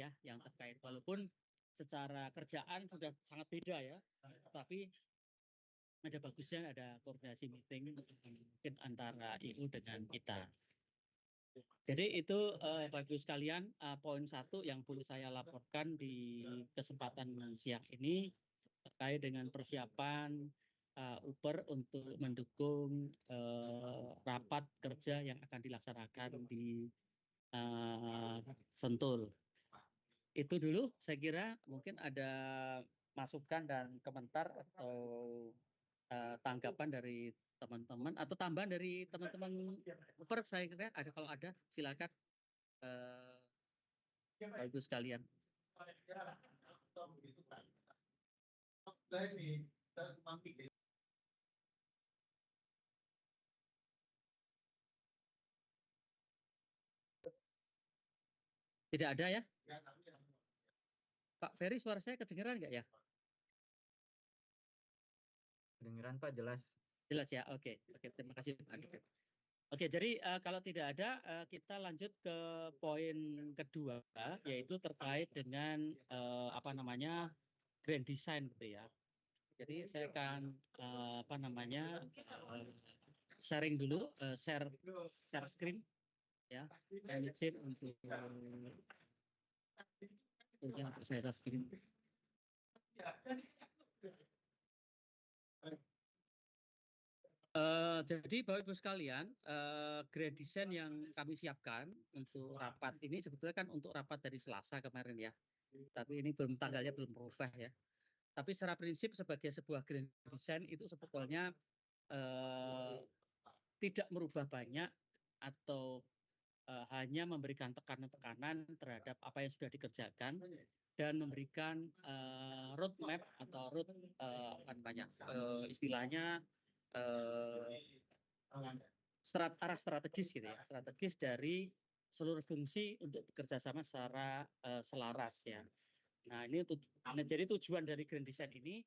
ya yang terkait, walaupun secara kerjaan sudah sangat beda ya, tapi ada bagusnya ada koordinasi meeting mungkin antara IU dengan kita. Jadi itu Bapak-Ibu sekalian, poin 1 yang perlu saya laporkan di kesempatan siang ini terkait dengan persiapan Uber untuk mendukung rapat kerja yang akan dilaksanakan di Sentul. Itu dulu saya kira, mungkin ada masukan dan komentar atau tanggapan dari teman-teman atau tambahan dari teman-teman Uber, saya kira ada, kalau ada silakan Bapak Ibu sekalian. Tidak ada ya? Pak Ferry, suara saya kedengeran nggak ya? Kedengeran Pak, jelas. Jelas ya, oke, terima kasih Pak. Oke, jadi kalau tidak ada, kita lanjut ke poin kedua, yaitu terkait dengan grand design gitu ya. Jadi saya akan sharing dulu, share screen ya, dan izin untuk saya share screen. Jadi Bapak Ibu sekalian, grand design yang kami siapkan untuk rapat ini sebetulnya kan untuk rapat dari Selasa kemarin ya. Tapi ini tanggalnya belum berubah ya. Tapi secara prinsip sebagai sebuah grand design itu sebetulnya tidak merubah banyak atau hanya memberikan tekanan-tekanan terhadap apa yang sudah dikerjakan dan memberikan roadmap atau istilahnya arah strategis gitu ya, strategis dari seluruh fungsi untuk bekerja sama secara selaras ya. Nah ini jadi tujuan dari grand design ini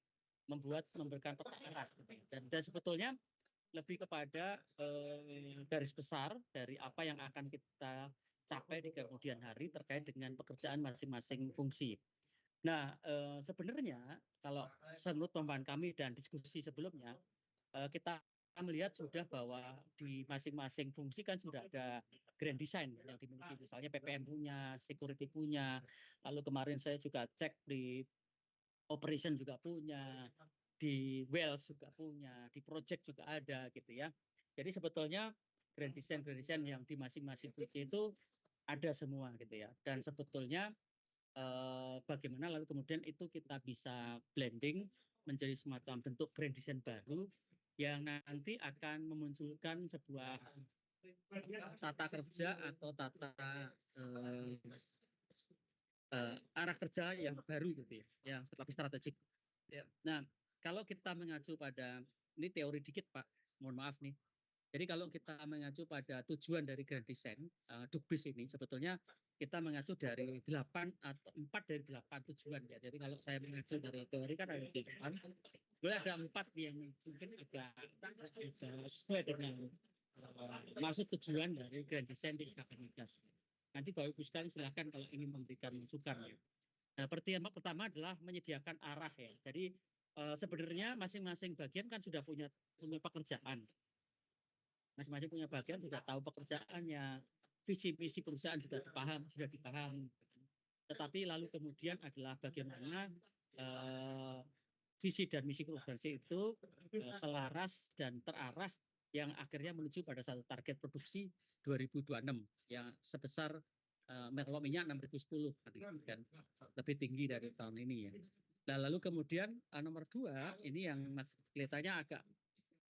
memberikan peta arah dan sebetulnya lebih kepada garis besar dari apa yang akan kita capai di kemudian hari terkait dengan pekerjaan masing-masing fungsi. Nah sebenarnya kalau menurut pemahaman kami dan diskusi sebelumnya, kita melihat sudah bahwa di masing-masing fungsi kan sudah ada grand design yang dimiliki, misalnya PPM punya, security punya, lalu kemarin saya juga cek di operation juga punya, di Wells juga punya, di project juga ada gitu ya. Jadi sebetulnya grand design yang di masing-masing fungsi itu ada semua gitu ya. Dan sebetulnya bagaimana lalu kemudian itu kita bisa blending menjadi semacam bentuk grand design baru yang nanti akan memunculkan sebuah tata kerja atau tata arah kerja yang baru gitu ya, yang lebih strategik. Ya. Nah, kalau kita mengacu pada, ini teori dikit Pak, mohon maaf nih. Jadi kalau kita mengacu pada tujuan dari grand design, Dukbis ini sebetulnya kita mengacu dari 8 atau 4 dari 8 tujuan ya. Jadi kalau saya mengacu dari teori kan ada 8, boleh ada 4 yang mungkin agak sesuai dengan maksud tujuan dari grand design di SKK Migas. Nanti Bapak Ibu sekalian silakan kalau ingin memberikan masukan ya. Nah, pertama adalah menyediakan arah ya. Jadi sebenarnya masing-masing bagian kan sudah punya pekerjaan. Masing-masing punya bagian sudah tahu pekerjaannya, visi misi perusahaan juga sudah dipahami. Tetapi lalu kemudian adalah bagaimana visi dan misi perusahaan itu selaras dan terarah yang akhirnya menuju pada satu target produksi 2026 yang sebesar minyak 6.010 kan lebih tinggi dari tahun ini ya. Nah, lalu kemudian nomor 2 ini yang kelihatannya agak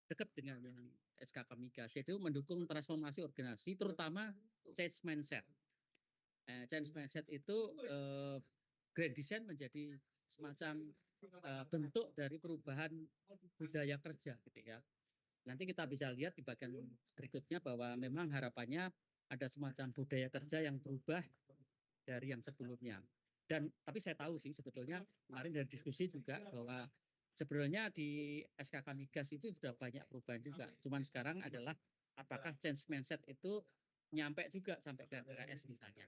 dekat dengan yang SKK Migas, yaitu mendukung transformasi organisasi terutama change mindset. Change mindset itu grand design menjadi semacam bentuk dari perubahan budaya kerja gitu ya. Nanti kita bisa lihat di bagian berikutnya bahwa memang harapannya ada semacam budaya kerja yang berubah dari yang sebelumnya. Dan tapi saya tahu sih sebetulnya kemarin dari diskusi juga bahwa sebenarnya di SKK Migas itu sudah banyak perubahan juga. Cuman sekarang adalah apakah change mindset itu nyampe juga sampai ke KKS misalnya.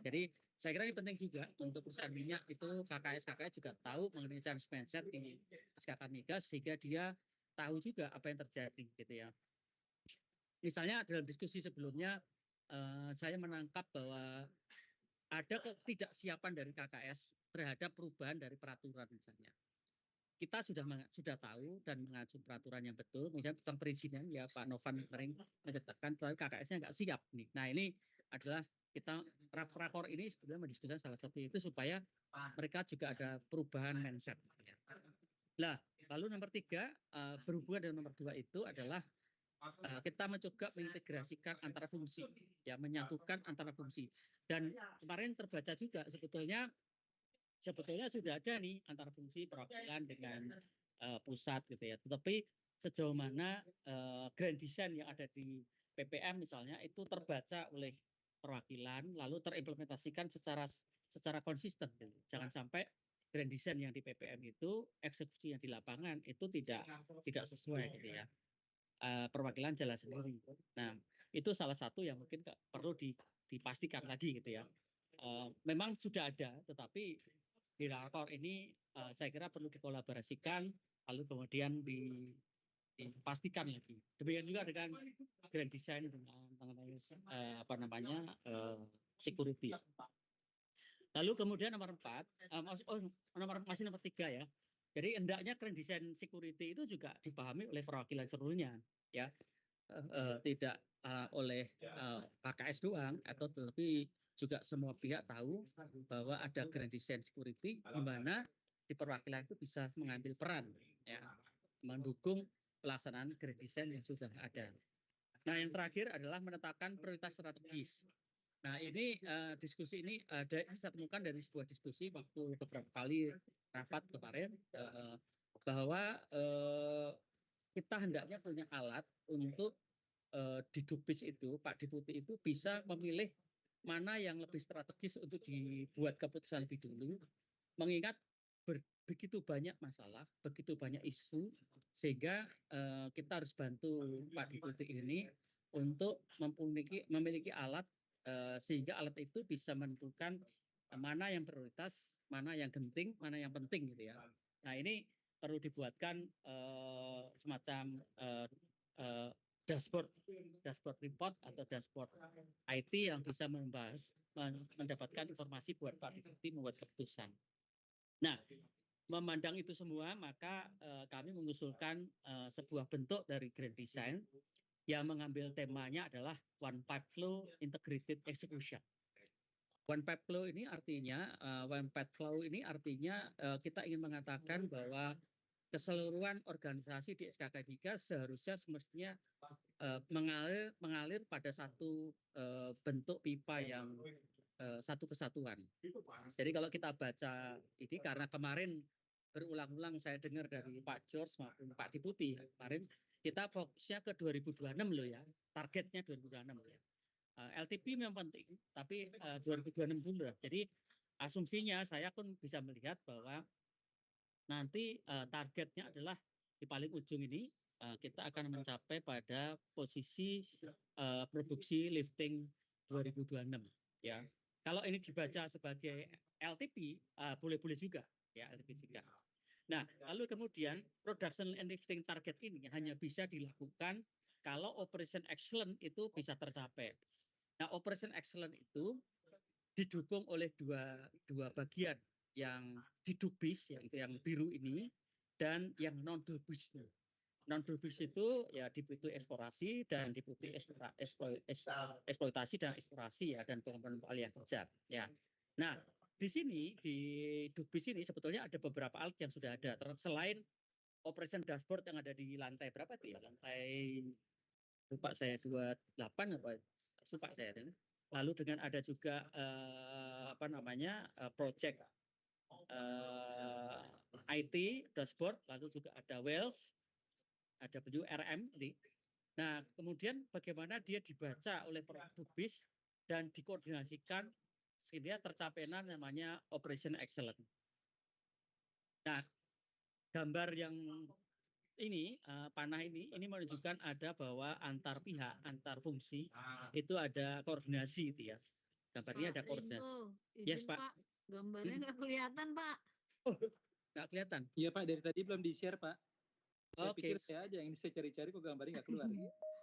Jadi saya kira ini penting juga untuk perusahaan minyak itu KKS juga tahu mengenai change mindset di SKK Migas sehingga dia tahu juga apa yang terjadi gitu ya. Misalnya dalam diskusi sebelumnya saya menangkap bahwa ada ketidaksiapan dari KKS terhadap perubahan dari peraturan misalnya. Kita sudah tahu dan mengacu peraturan yang betul, misalnya tentang perizinan ya Pak Novan kemarin menyatakan tapi KKS-nya nggak siap nih. Nah ini adalah kita rakor ini sebenarnya mendiskusikan salah satu itu supaya mereka juga ada perubahan mindset. Nah lalu nomor 3 berhubungan dengan nomor 2 itu adalah kita mencoba mengintegrasikan antara fungsi, ya menyatukan antara fungsi. Dan kemarin terbaca juga sebetulnya sudah ada nih antara fungsi perwakilan dengan pusat gitu ya. Tetapi sejauh mana grand design yang ada di PPM misalnya itu terbaca oleh perwakilan lalu terimplementasikan secara konsisten. Gitu. Jangan sampai grand design yang di PPM itu eksekusi yang di lapangan itu tidak sesuai gitu ya. Perwakilan jalan sendiri. Nah, itu salah satu yang mungkin perlu dipastikan lagi gitu ya. Memang sudah ada, tetapi di rakor ini saya kira perlu dikolaborasikan, lalu kemudian dipastikan lagi. Demikian juga dengan grand design dengan security. Lalu kemudian nomor 4, nomor 3 ya. Jadi hendaknya grand design security itu juga dipahami oleh perwakilan seluruhnya, ya, tidak oleh KKS doang, atau tetapi juga semua pihak tahu bahwa ada grand design security di mana di perwakilan itu bisa mengambil peran, ya, mendukung pelaksanaan grand design yang sudah ada. Nah, yang terakhir adalah menetapkan prioritas strategis. Nah, ini diskusi ini saya temukan dari sebuah diskusi waktu beberapa kali rapat kemarin bahwa kita hendaknya punya alat untuk di Dukbis itu, Pak Deputi itu bisa memilih mana yang lebih strategis untuk dibuat keputusan lebih dulu, mengingat begitu banyak masalah, begitu banyak isu, sehingga kita harus bantu Pak Deputi ini untuk memiliki alat sehingga alat itu bisa menentukan mana yang prioritas, mana yang genting, mana yang penting gitu ya. Nah ini perlu dibuatkan semacam dashboard report atau dashboard IT yang bisa mendapatkan informasi buat Pak Deputi membuat keputusan. Nah, memandang itu semua, maka kami mengusulkan sebuah bentuk dari grand design yang mengambil temanya adalah One Pipe Flow Integrated Execution. One Pipe Flow ini artinya kita ingin mengatakan bahwa keseluruhan organisasi di SKK Migas seharusnya semestinya mengalir pada satu bentuk pipa yang satu kesatuan. Jadi kalau kita baca ini, karena kemarin berulang-ulang saya dengar dari Pak George maupun Pak Deputi kemarin, kita fokusnya ke 2026 loh ya, targetnya 2026 ya. LTP memang penting, tapi 2026 dulu lah. Jadi asumsinya saya pun bisa melihat bahwa nanti targetnya adalah di paling ujung ini kita akan mencapai pada posisi produksi lifting 2026 ya. Kalau ini dibaca sebagai LTP boleh-boleh juga ya, LTP juga. Nah, lalu kemudian production and lifting target ini hanya bisa dilakukan kalau operation excellent itu bisa tercapai. Nah, operation excellent itu didukung oleh dua bagian, yang di Dukbis yaitu yang biru ini dan yang non Dukbis. Non Dukbis itu ya dibutuh eksplorasi dan dibutuh eksploitasi dan eksplorasi ya, dan kelompok ahli kerja ya. Nah, di sini di Dukbis ini sebetulnya ada beberapa alat yang sudah ada selain operation dashboard yang ada di lantai berapa itu ya, lantai lupa saya 28 apa lupa saya. Lalu dengan ada juga project IT dashboard, lalu juga ada Wells, ada WRM ini. Nah, kemudian bagaimana dia dibaca oleh Dukbis dan dikoordinasikan sehingga tercapainya namanya operation excellent. Nah, gambar yang ini panah ini menunjukkan ada bahwa antar pihak, antar fungsi itu ada koordinasi itu ya. Gambarnya ada Pak koordinasi. Rinto, Yes, izin Pak. Pak, gambarnya nggak kelihatan Pak. Oh, nggak kelihatan. Iya Pak, dari tadi belum di-share Pak. Saya Oke. pikir saya aja yang ini saya cari-cari kok gambarnya nggak keluar.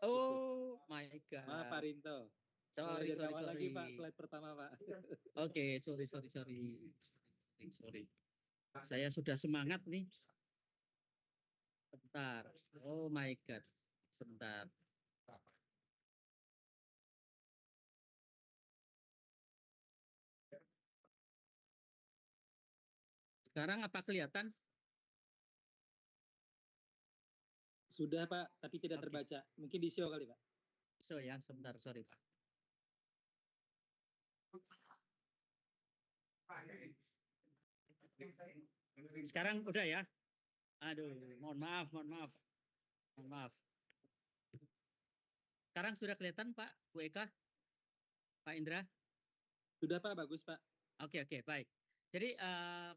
Oh my God. Maaf Pak Rinto. Mulai dari awal lagi Pak, slide pertama Pak. Oke, sorry. Saya sudah semangat nih. Bentar. Oh my God. Sebentar. Sekarang apa kelihatan? Sudah Pak, tapi tidak Oke. terbaca. Mungkin di show kali Pak. So ya, sebentar, sorry Pak. Sekarang udah ya? Aduh, mohon maaf. Sekarang sudah kelihatan Pak, Bu Eka, Pak Indra? Sudah Pak, bagus Pak. Oke, baik. Jadi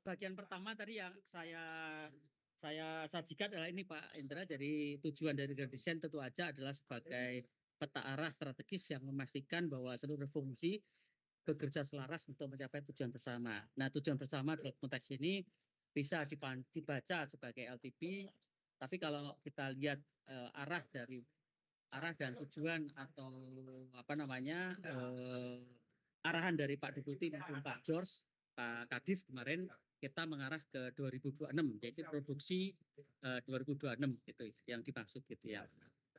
bagian pertama tadi yang saya sajikan adalah ini Pak Indra. Jadi tujuan dari Grand Design tentu aja adalah sebagai peta arah strategis yang memastikan bahwa seluruh fungsi bekerja selaras untuk mencapai tujuan bersama. Nah, tujuan bersama dalam konteks ini bisa dibaca sebagai LTP, tapi kalau kita lihat arah dan tujuan atau arahan dari Pak Deputi maupun Pak George, Pak Kadif kemarin kita mengarah ke 2026, yaitu produksi 2026 gitu yang dimaksud gitu ya.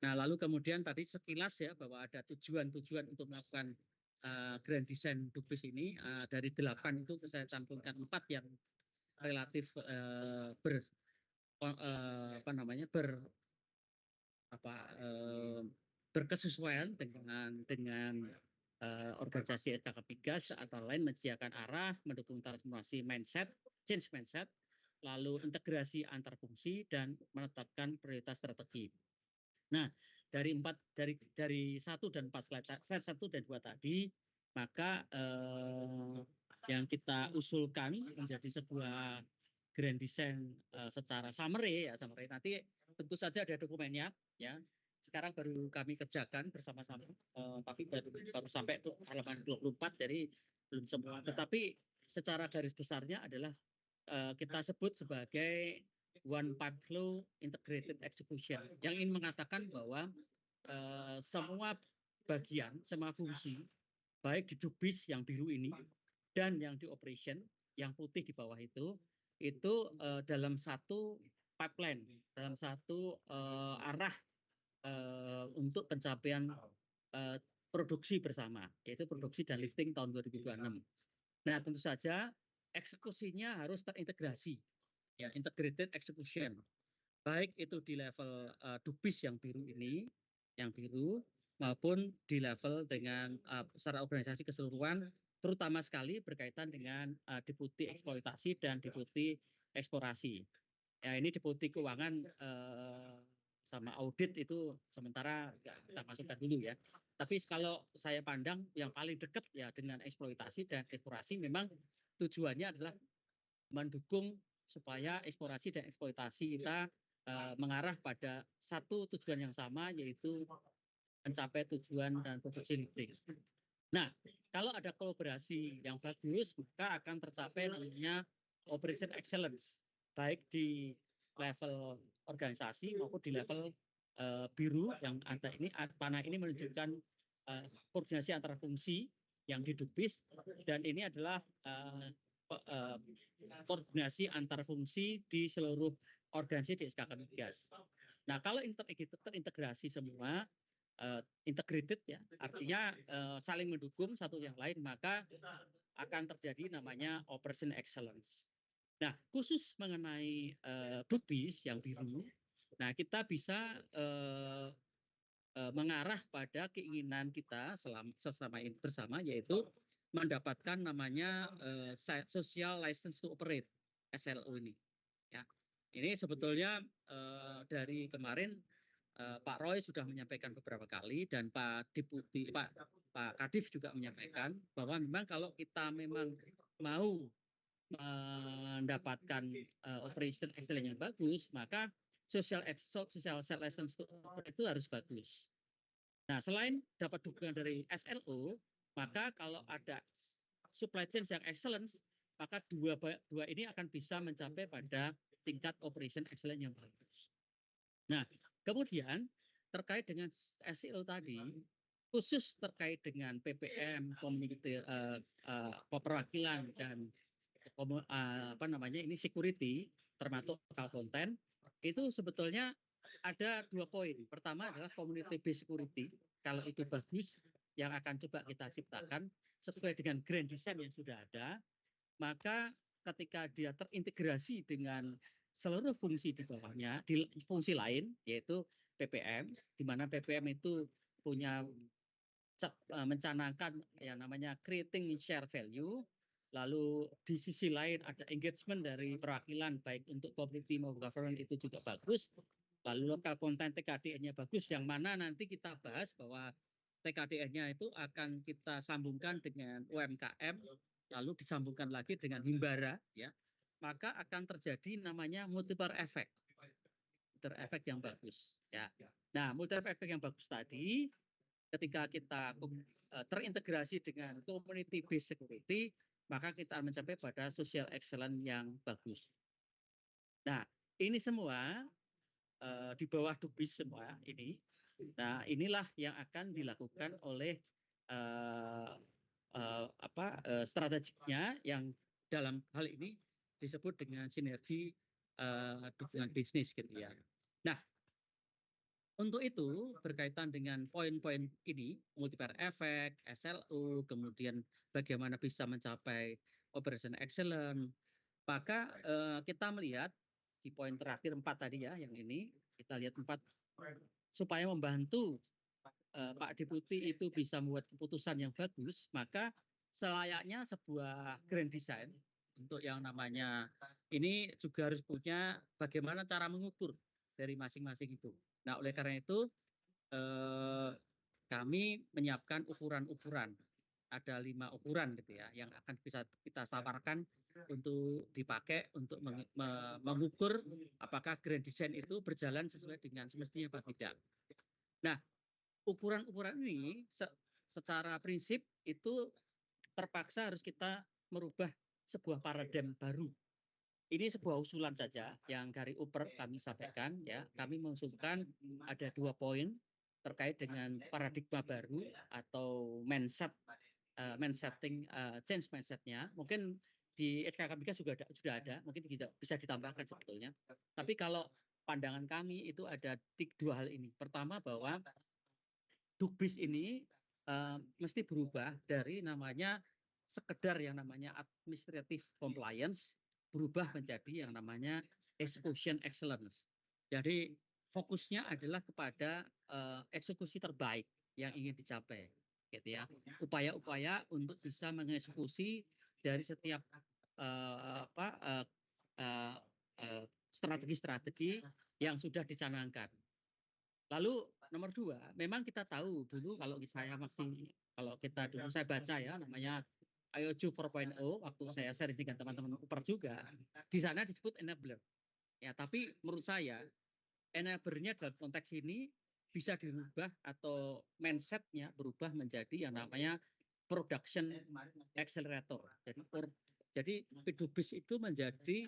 Nah, lalu kemudian tadi sekilas ya bahwa ada tujuan-tujuan untuk melakukan Grand Design Dubes ini dari 8 itu saya cantumkan 4 yang relatif berkesesuaian dengan organisasi SKK Migas atau lain, menyediakan arah, mendukung transformasi mindset, change mindset, lalu integrasi antar fungsi dan menetapkan prioritas strategi. Nah, dari 1 dan 4 slide 1 dan 2 tadi, maka yang kita usulkan menjadi sebuah Grand Design secara summary nanti tentu saja ada dokumennya ya. Sekarang baru kami kerjakan bersama-sama, tapi baru sampai halaman 24, jadi belum semua. Tetapi secara garis besarnya adalah kita sebut sebagai One Pipe Flow Integrated Execution, yang ingin mengatakan bahwa semua bagian, semua fungsi, baik di Dubis yang biru ini dan yang di operation yang putih di bawah itu dalam satu pipeline, dalam satu arah untuk pencapaian produksi bersama, yaitu produksi dan lifting tahun 2026. Nah, tentu saja eksekusinya harus terintegrasi, ya, integrated execution, baik itu di level Dubis yang biru ini, yang biru, maupun di level dengan secara organisasi keseluruhan, terutama sekali berkaitan dengan deputi eksploitasi dan deputi eksplorasi. Ya, ini deputi keuangan sama audit itu sementara kita masukkan dulu ya. Tapi kalau saya pandang yang paling dekat ya dengan eksploitasi dan eksplorasi, memang tujuannya adalah mendukung supaya eksplorasi dan eksploitasi kita mengarah pada satu tujuan yang sama, yaitu mencapai tujuan dan produksi lifting. Nah, kalau ada kolaborasi yang bagus, maka akan tercapai namanya operation excellence, baik di level organisasi maupun di level biru yang ada ini. Panah ini menunjukkan koordinasi antara fungsi yang di Dubis, dan ini adalah koordinasi antar fungsi di seluruh organisasi di SKK Migas. Nah, kalau terintegrasi semua, integrated ya, artinya saling mendukung satu yang lain, maka akan terjadi namanya operation excellence. Nah, khusus mengenai Dubis yang biru, nah kita bisa mengarah pada keinginan kita sesama bersama, yaitu mendapatkan namanya Social License to Operate (SLO) ini. Ya, ini sebetulnya dari kemarin Pak Roy sudah menyampaikan beberapa kali, dan Pak Deputi Pak Kadif juga menyampaikan bahwa memang kalau kita memang mau mendapatkan operation excellence yang bagus, maka social license to operate itu harus bagus. Nah, selain dapat dukungan dari SLO, Maka kalau ada supply chain yang excellent, maka dua ini akan bisa mencapai pada tingkat operation excellence yang bagus. Nah, kemudian terkait dengan SEO tadi, khusus terkait dengan PPM, community perwakilan dan ini security termasuk lokal content, itu sebetulnya ada 2 poin. Pertama adalah community based security. Kalau itu bagus, yang akan coba kita ciptakan sesuai dengan grand design yang sudah ada, maka ketika dia terintegrasi dengan seluruh fungsi di bawahnya, di fungsi lain yaitu PPM, di mana PPM itu punya mencanangkan yang namanya creating share value, lalu di sisi lain ada engagement dari perwakilan baik untuk community maupun government itu juga bagus, lalu lokal content TKDN-nya bagus, yang mana nanti kita bahas bahwa TKDN-nya itu akan kita sambungkan dengan UMKM, lalu disambungkan lagi dengan himbara, ya, maka akan terjadi namanya multiplier effect, yang bagus, ya. Nah, multiplier effect yang bagus tadi, ketika kita terintegrasi dengan community based security, maka kita mencapai pada social excellence yang bagus. Nah, ini semua di bawah Dubis semua ini. Nah, inilah yang akan dilakukan oleh strateginya yang dalam hal ini disebut dengan sinergi dukungan bisnis gitu ya. Nah, untuk itu berkaitan dengan poin-poin ini, multiplier effect, SLO, kemudian bagaimana bisa mencapai operation excellence, maka kita melihat di poin terakhir 4 tadi ya, yang ini kita lihat 4, supaya membantu Pak Deputi itu bisa membuat keputusan yang bagus, maka selayaknya sebuah grand design untuk yang namanya ini juga harus punya bagaimana cara mengukur dari masing-masing itu. Nah, oleh karena itu kami menyiapkan ukuran-ukuran. Ada 5 ukuran gitu ya, yang akan bisa kita samarkan untuk dipakai untuk mengukur apakah grand design itu berjalan sesuai dengan semestinya atau tidak. Nah, ukuran-ukuran ini secara prinsip itu terpaksa harus kita merubah sebuah paradigma baru. Ini sebuah usulan saja yang dari Uper kami sampaikan ya. Kami mengusulkan ada 2 poin terkait dengan paradigma baru atau change mindset-nya. Mungkin di SKKBK sudah ada, mungkin bisa ditambahkan sebetulnya. Tapi kalau pandangan kami itu ada 2 hal ini. Pertama bahwa Dubis ini mesti berubah dari namanya sekedar yang namanya administrative compliance, berubah menjadi yang namanya execution excellence. Jadi fokusnya adalah kepada eksekusi terbaik yang ingin dicapai, gitu ya. Upaya-upaya untuk bisa mengeksekusi dari setiap strategi-strategi yang sudah dicanangkan. Lalu nomor 2, memang kita tahu dulu kalau kita dulu saya baca ya namanya IOJ 4.0 waktu saya share dengan teman-teman Uper juga, di sana disebut enabler. Ya, tapi menurut saya enablernya dalam konteks ini bisa dirubah atau mindset-nya berubah menjadi yang namanya production accelerator. Jadi Dubis itu menjadi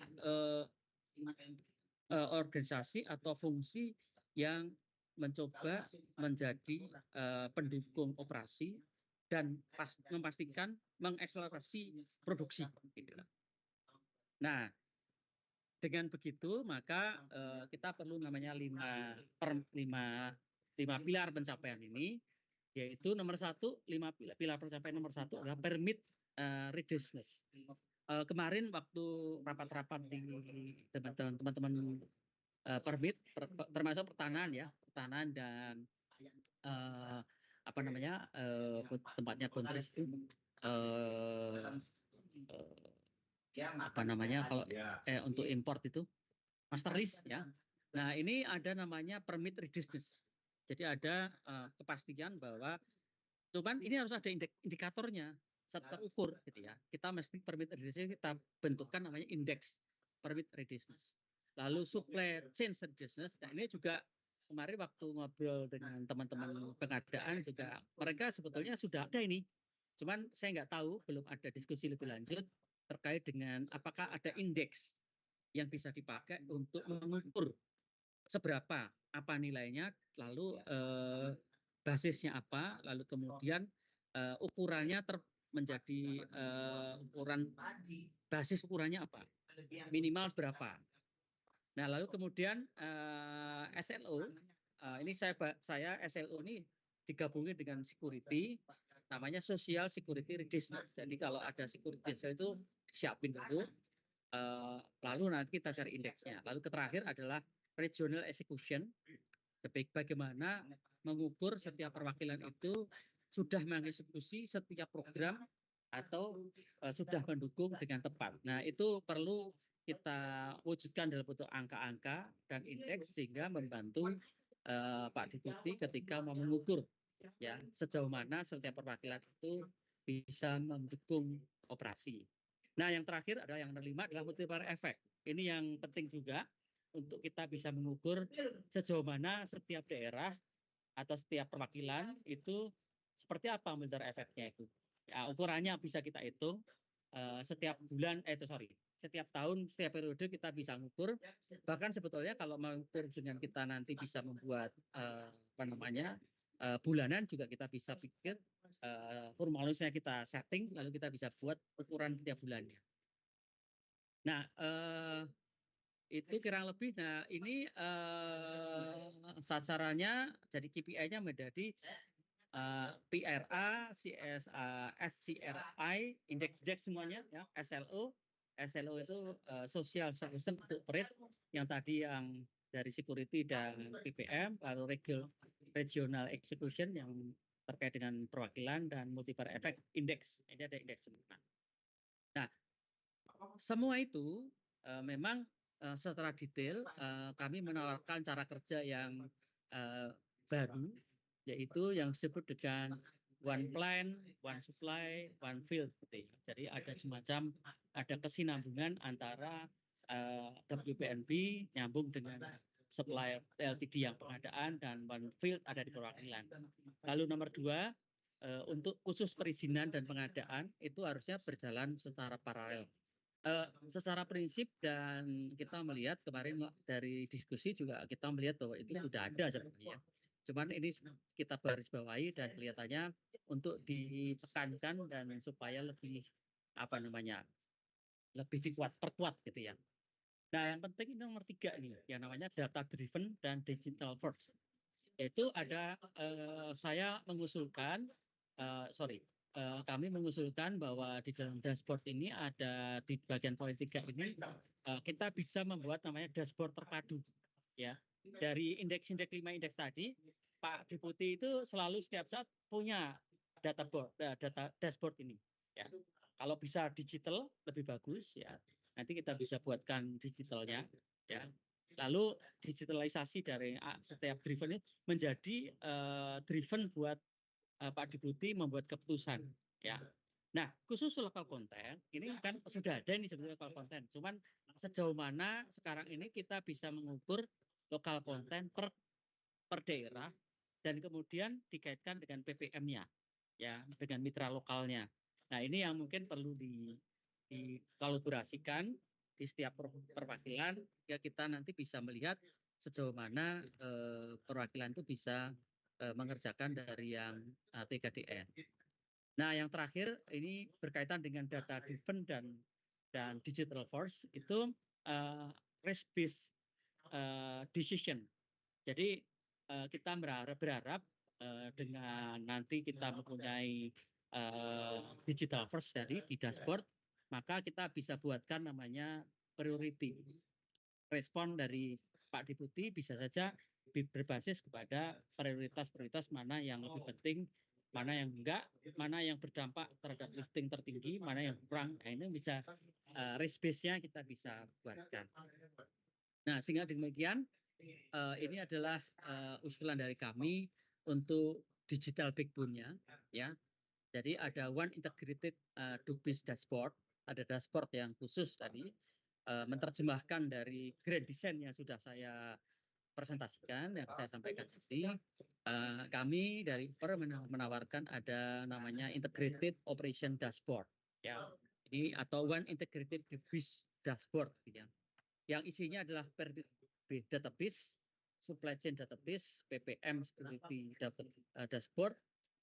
organisasi atau fungsi yang mencoba menjadi pendukung operasi dan memastikan mengakselerasi produksi. Nah, dengan begitu maka kita perlu namanya 5 pilar pencapaian ini, yaitu nomor 1, 5 pilar pencapaian nomor 1 adalah permit readiness. Kemarin waktu rapat-rapat di teman-teman permit termasuk pertanahan dan tempatnya kontris itu kalau untuk import itu master list ya. Nah, ini ada namanya permit readiness. Jadi ada kepastian bahwa cuman ini harus ada indikatornya, terukur gitu ya. Kita mesti permit readiness kita bentukkan namanya indeks permit readiness. Lalu supply chain readiness, nah ini juga kemarin waktu ngobrol dengan teman-teman pengadaan juga mereka sebetulnya sudah ada ini Cuman saya nggak tahu, belum ada diskusi lebih lanjut terkait dengan apakah ada indeks yang bisa dipakai untuk mengukur seberapa, apa nilainya, lalu basisnya apa, lalu kemudian ukurannya menjadi ukuran basis ukurannya apa, minimal berapa. Nah, lalu kemudian SLO, ini saya SLO ini digabungin dengan security, namanya Social Security Readiness. Jadi kalau ada security itu siapin dulu, lalu nanti kita cari indeksnya. Lalu terakhir adalah regional execution, bagaimana mengukur setiap perwakilan itu sudah mengeksekusi setiap program atau sudah mendukung dengan tepat. Nah, itu perlu kita wujudkan dalam bentuk angka-angka dan indeks sehingga membantu Pak Deputi ketika mau mengukur ya sejauh mana setiap perwakilan itu bisa mendukung operasi. Nah, yang terakhir adalah yang kelima adalah multiplier effect. Ini yang penting juga untuk kita bisa mengukur sejauh mana setiap daerah atau setiap perwakilan itu seperti apa multiplier effect-nya itu. Ya, ukurannya bisa kita hitung setiap bulan, setiap tahun, setiap periode kita bisa mengukur. Bahkan sebetulnya kalau mengukur dengan kita nanti bisa membuat bulanan juga kita bisa pikir formulasnya kita setting, lalu kita bisa buat ukuran setiap bulannya. Nah, itu kurang lebih. Nah, ini sasarannya jadi KPI-nya menjadi PRA, SCRI, indeks semuanya, ya, SLO. SLO itu Social Solution untuk Operate, yang tadi yang dari security dan PPM, lalu regional execution yang terkait dengan perwakilan, dan multiplier effect index. Ini ada indeks semua. Nah, semua itu memang secara detail kami menawarkan cara kerja yang baru, yaitu yang disebut dengan one plan, one supply, one field. Jadi ada semacam kesinambungan antara WPNB nyambung dengan supplier LTD yang pengadaan, dan one field ada di perwakilan. Lalu nomor 2, untuk khusus perizinan dan pengadaan itu harusnya berjalan secara paralel. Secara prinsip, dan kita melihat kemarin dari diskusi juga kita melihat bahwa itu sudah ada sebenarnya. Cuman ini kita baris bawahi dan kelihatannya untuk ditekankan dan supaya lebih lebih perkuat gitu ya. Nah, yang penting ini nomor 3 nih, yang namanya data driven dan digital first. Yaitu ada saya mengusulkan kami mengusulkan bahwa di dalam dashboard ini ada di bagian poin 3 ini kita bisa membuat namanya dashboard terpadu ya. Dari indeks-indeks 5 indeks tadi, Pak Deputi itu selalu setiap saat punya data dashboard ini ya. Kalau bisa digital lebih bagus ya. Nanti kita bisa buatkan digitalnya ya. Lalu digitalisasi dari setiap driven itu menjadi driven buat Pak Deputi membuat keputusan ya. Nah, khusus local content ini kan sudah ada ini sebetulnya local content. Cuman sejauh mana sekarang ini kita bisa mengukur local content per daerah, dan kemudian dikaitkan dengan PPM-nya ya, dengan mitra lokalnya. Nah, ini yang mungkin perlu dikolaborasikan di setiap perwakilan ya, kita nanti bisa melihat sejauh mana perwakilan itu bisa mengerjakan dari yang TKDN. Nah, yang terakhir ini berkaitan dengan data driven dan digital first, itu risk based decision. Jadi kita berharap dengan nanti kita mempunyai digital first tadi di dashboard, maka kita bisa buatkan namanya priority. Respon dari Pak Deputi bisa saja berbasis kepada prioritas mana yang lebih penting, mana yang enggak, mana yang berdampak terhadap listing tertinggi, mana yang kurang. Nah, ini bisa risk base-nya kita bisa buatkan. Nah, sehingga demikian ini adalah usulan dari kami untuk digital backbone-nya ya. Jadi ada one integrated Dukbis dashboard, ada dashboard yang khusus tadi menerjemahkan dari grand design yang sudah saya presentasikan, yang saya sampaikan tadi, kami dari Uber menawarkan ada namanya Integrated Operation Dashboard, ya. Ini atau One Integrated Database Dashboard, gitu ya. Yang isinya adalah database, supply chain database, PPM security dashboard,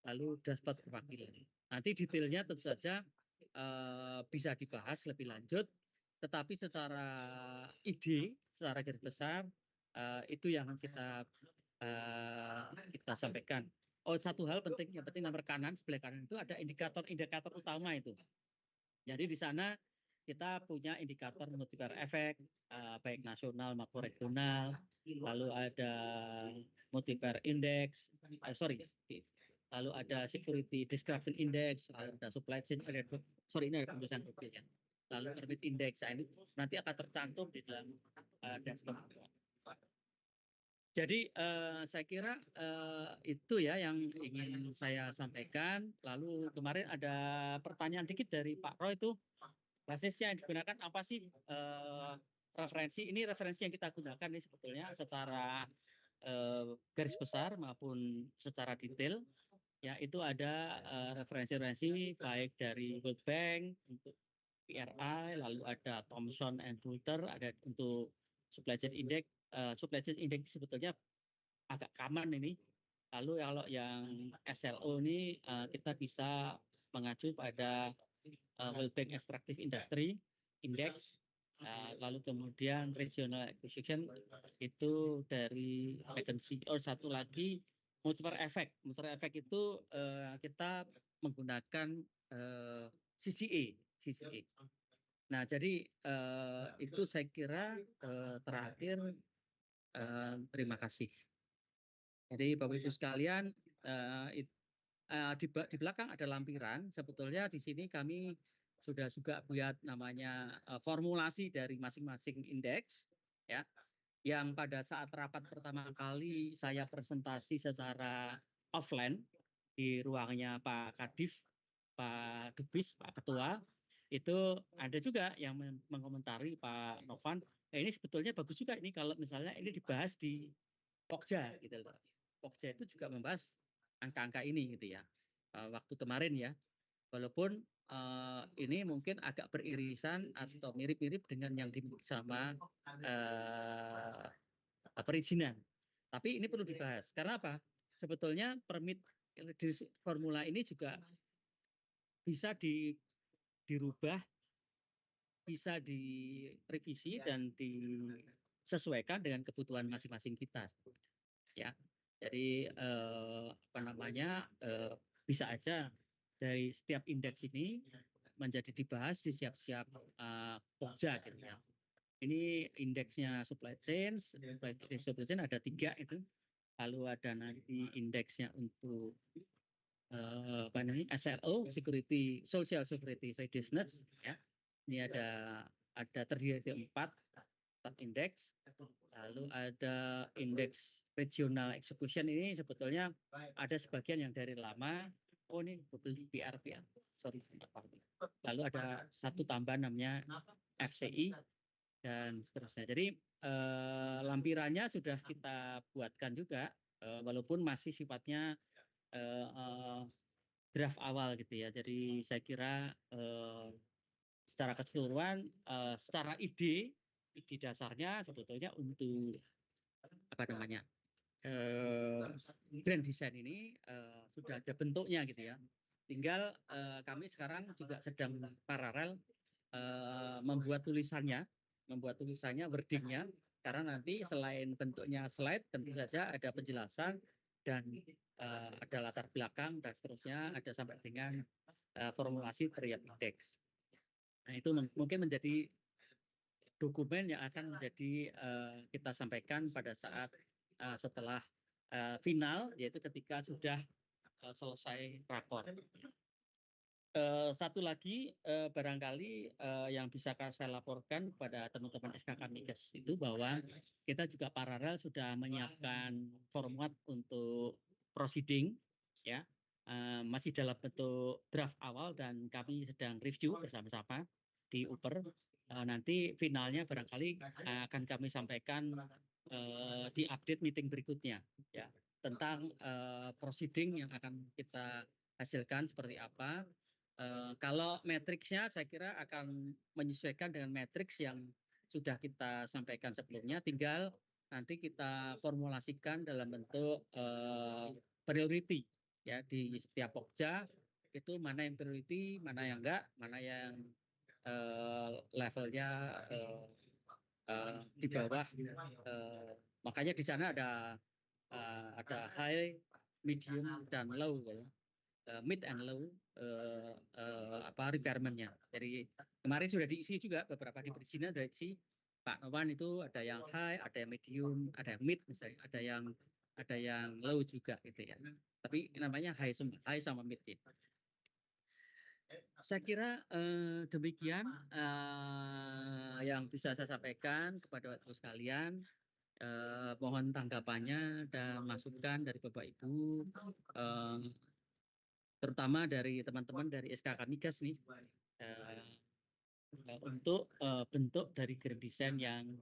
lalu dashboard perwakilan. Nanti detailnya tentu saja bisa dibahas lebih lanjut, tetapi secara ide, secara garis besar itu yang kita sampaikan. Oh, satu hal penting, yang penting nomor kanan, sebelah kanan itu ada indikator utama itu. Jadi di sana kita punya indikator multiplier efek, baik nasional maupun regional, lalu ada multiplier index, lalu ada security description index, lalu ada supply chain, ini ada penulisan ya. Lalu permit index, ini nanti akan tercantum di dalam dashboard. Jadi saya kira itu ya yang ingin saya sampaikan. Lalu kemarin ada pertanyaan dikit dari Pak Roy itu, basisnya yang digunakan apa sih, referensi? Ini referensi yang kita gunakan ini sebetulnya secara garis besar maupun secara detail. Ya, itu ada referensi-referensi baik dari World Bank untuk PRI, lalu ada Thomson and Reuters, ada untuk supply chain index. Supply chain index sebetulnya agak common ini. Lalu kalau yang SLO ini kita bisa mengacu pada World Bank Extractive Industry Index, lalu kemudian Regional Acquisition itu dari McKinsey. Satu lagi multiplier effect. Multiplier effect itu kita menggunakan CCA. Nah, jadi itu saya kira terakhir. Terima kasih. Jadi Bapak Ibu sekalian, di belakang ada lampiran. Sebetulnya di sini kami sudah juga buat namanya formulasi dari masing-masing indeks, ya, yang pada saat rapat pertama kali saya presentasi secara offline di ruangnya Pak Kadif, Pak Dubis, Pak Ketua, itu ada juga yang mengomentari Pak Novan, ini sebetulnya bagus juga ini kalau misalnya ini dibahas di Pokja gitu loh. Pokja itu juga membahas angka-angka ini gitu ya. Waktu kemarin ya. Walaupun ini mungkin agak beririsan atau mirip-mirip dengan yang dimiliki sama perizinan. Tapi ini perlu dibahas. Karena apa? Sebetulnya permit di formula ini juga bisa dirubah, bisa direvisi dan disesuaikan dengan kebutuhan masing-masing kita. Ya, jadi bisa aja dari setiap indeks ini menjadi dibahas di siap-siap Pokja gitu ya. Ini indeksnya supply chain ada 3 itu. Lalu ada nanti indeksnya untuk SLO, security, social security readiness, ya. Ini ada terdiri dari 4 indeks. Lalu ada indeks regional execution, ini sebetulnya ada sebagian yang dari lama. Oh, ini PR. Sorry. Lalu ada satu tambahan namanya FCI dan seterusnya. Jadi lampirannya sudah kita buatkan juga, walaupun masih sifatnya draft awal gitu ya. Jadi saya kira secara keseluruhan, secara ide dasarnya sebetulnya untuk grand design ini sudah ada bentuknya gitu ya. Tinggal kami sekarang juga sedang paralel membuat tulisannya, wordingnya, karena nanti selain bentuknya slide tentu saja ada penjelasan dan ada latar belakang dan seterusnya, ada sampai dengan formulasi tiap indeks. Nah, itu mungkin menjadi dokumen yang akan menjadi kita sampaikan pada saat setelah final, yaitu ketika sudah selesai rakor. Satu lagi barangkali yang bisa saya laporkan kepada teman-teman SKK Migas itu bahwa kita juga paralel sudah menyiapkan format untuk proceeding, ya, masih dalam bentuk draft awal dan kami sedang review bersama-sama di Uber. Nanti finalnya barangkali akan kami sampaikan diupdate meeting berikutnya ya tentang proceeding yang akan kita hasilkan seperti apa. Kalau matriksnya saya kira akan menyesuaikan dengan matriks yang sudah kita sampaikan sebelumnya, tinggal nanti kita formulasikan dalam bentuk priority ya di setiap pokja itu mana yang priority, mana yang enggak, mana yang levelnya di bawah. Makanya di sana ada high, medium dan low ya. Mid and low requirement-nya. Jadi kemarin sudah diisi juga beberapa di perizinan dari si Pak Novan itu ada yang high, ada yang medium, ada yang mid misalnya, ada yang low juga gitu ya. Tapi namanya high sama mid ya. Saya kira demikian yang bisa saya sampaikan kepada Bapak Ibu sekalian. Mohon tanggapannya dan masukan dari Bapak Ibu, terutama dari teman-teman dari SKK Migas nih, untuk bentuk dari grand design yang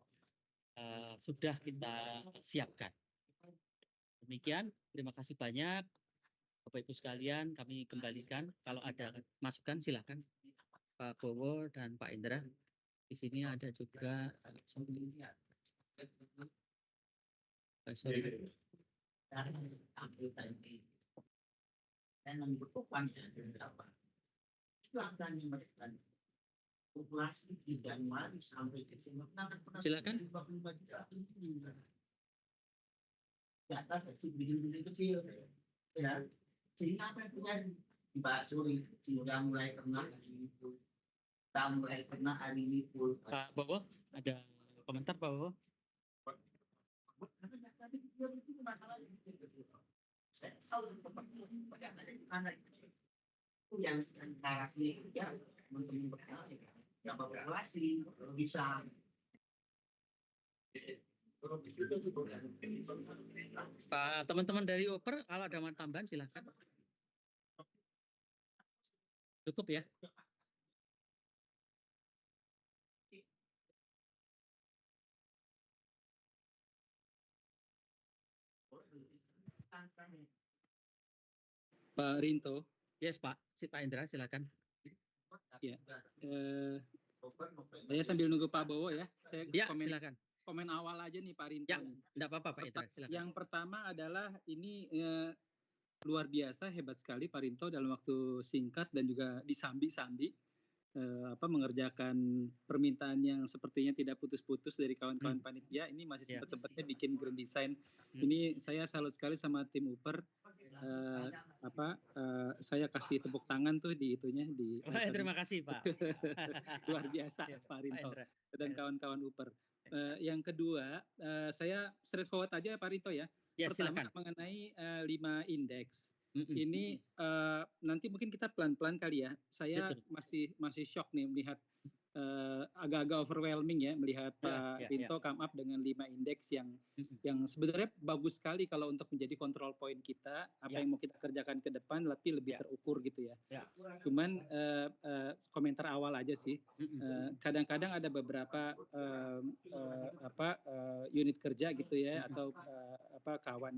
sudah kita siapkan. Demikian, terima kasih banyak. Bapak Ibu sekalian, kami kembalikan. Kalau ada masukan silakan Pak Bowo dan Pak Indra. Di sini ada juga dan membutuhkan populasi di Januari sampai Desember. Silakan. Data kecil, bikin kecil, ya. Sehingga apa yang terjadi? Mbak Suri sudah mulai kena hari itu, kita mulai kena hari ini pun. Pak Bowo, ada komentar Pak Bowo? Saya tahu karena itu yang sekarang ini ya teman-teman yang populasi bisa Pak, teman-teman dari Uper kalau ada tambahan silakan. Cukup ya. Pak Rinto. Yes Pak, Pak Indra silakan. Ya. Saya sambil nunggu Pak Bowo ya. Saya Ya, silakan. Komen awal aja nih Pak Rinto. Ya, enggak apa-apa Pak Indra, silakan. Yang pertama adalah ini luar biasa, hebat sekali Pak Rinto dalam waktu singkat dan juga disambi-sambi mengerjakan permintaan yang sepertinya tidak putus-putus dari kawan-kawan panitia. Ini masih sempat-sempatnya bikin grand design. Ini saya salut sekali sama tim Uper. Saya kasih tepuk tangan tuh di itunya di. Terima kasih Pak. Luar biasa Pak Rinto dan kawan-kawan Uper. Yang kedua, saya straightforward aja Pak Rinto ya. Pertama silakan. Mengenai 5 indeks. Ini nanti mungkin kita pelan-pelan kali ya. Saya masih shock nih melihat agak-agak overwhelming ya melihat Pak Rinto come up dengan 5 indeks yang sebenarnya bagus sekali kalau untuk menjadi control point kita apa yang mau kita kerjakan ke depan lebih terukur gitu ya. Cuman komentar awal aja sih. Kadang-kadang ada beberapa unit kerja gitu ya atau kawan